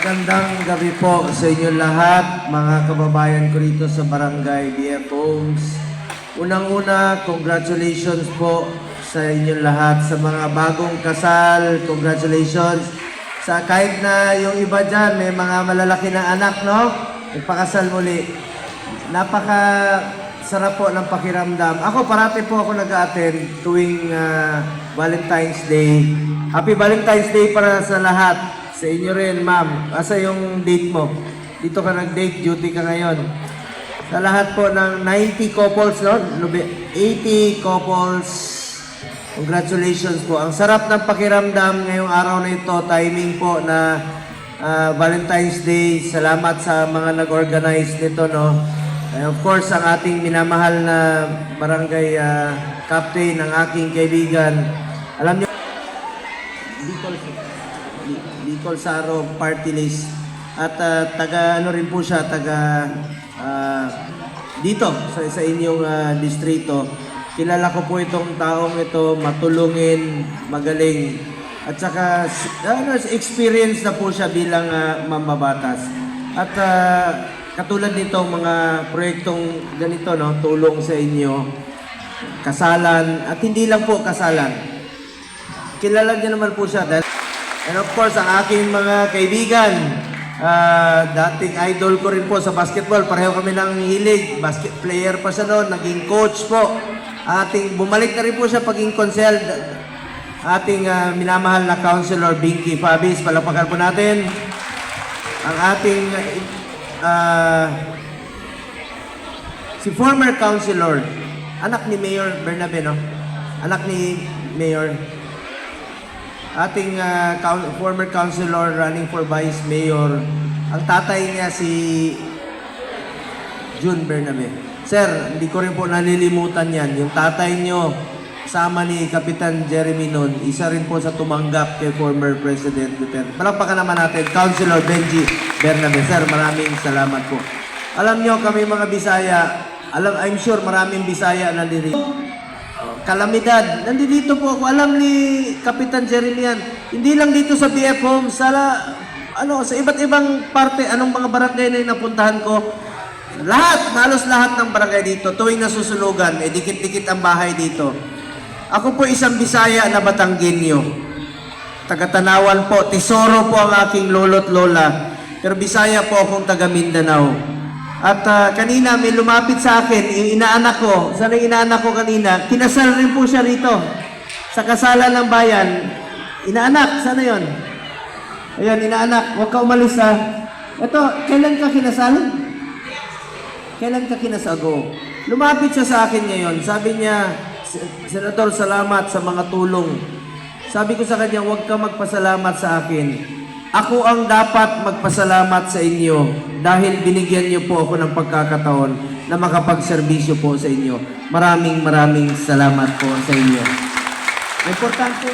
Magandang gabi po sa inyo lahat, mga kababayan ko rito sa Barangay BF Homes. Unang-una, congratulations po sa inyo lahat, sa mga bagong kasal, congratulations. Sa kahit na yung iba dyan, may mga malalaki na anak, no? Nagpakasal muli. Napaka sarap po ng pakiramdam. Ako, parati po ako nag-a-attend tuwing Valentine's Day. Happy Valentine's Day para sa lahat. Sa inyo rin, ma'am. Asa yung date mo? Dito ka nag-date, duty ka ngayon. Sa lahat po ng 90 couples, no? 80 couples. Congratulations po. Ang sarap ng pakiramdam ngayong araw na ito. Timing po na Valentine's Day. Salamat sa mga nag-organize nito, no? Of course, ang ating minamahal na barangay captain, ang aking kaibigan. Alam niyo, Bicol Saro Party List. At taga ano rin po siya, taga dito sa inyong distrito. Kilala ko po itong taong ito, matulungin, magaling. At saka experience na po siya bilang mambabatas. At katulad nito mga proyektong ganito, no, tulong sa inyo, kasalan, at hindi lang po kasalan. Kilala niyo naman po siya dahil, and of course, ang aking mga kaibigan, dating idol ko rin po sa basketball, pareho kami ng hilig, basket player pa siya noon, naging coach po. Bumalik na rin po siya paging konsel, ating minamahal na Councilor Binky Fabis, palapakan po natin. Ang ating si former councilor, anak ni Mayor Bernabe, no? Anak ni Mayor, ating former councilor running for vice mayor. Ang tatay niya si June Bernabe. Sir, hindi ko rin po nalilimutan yan. Yung tatay niyo, kasama ni Kapitan Jeremy noon, isa rin po sa tumanggap kay former President Duterte. Palakpakan naman natin, Councilor Benji Bernabe. Sir, maraming salamat po. Alam niyo, kami mga Bisaya, I'm sure maraming Bisaya na nandito. Kalamidad. Nandito po ako. Alam ni Kapitan Jeremy yan. Hindi lang dito sa BF Homes, sa iba't ibang parte, anong mga barangay na napuntahan ko. Halos lahat ng barangay dito, tuwing nasusunugan, dikit-dikit ang bahay dito. Ako po isang Bisaya na Batanggenyo. Taga-Tanawan po, Tesoro po ang aking lolo't lola. Pero Bisaya po akong taga Mindanao. At kanina may lumapit sa akin, yung inaanak ko. Sana yung inaanak ko kanina, kinasal rin po siya rito. Sa kasalan ng bayan. Inaanak, sana yon? Ayan, inaanak, huwag ka umalis ha. Ito, kailan ka kinasal? Kailan ka kinasal? Go. Lumapit siya sa akin ngayon. Sabi niya, Senador, salamat sa mga tulong. Sabi ko sa kanya, huwag ka magpasalamat sa akin. Ako ang dapat magpasalamat sa inyo dahil binigyan niyo po ako ng pagkakataon na makapagserbisyo po sa inyo. Maraming salamat po sa inyo. Importante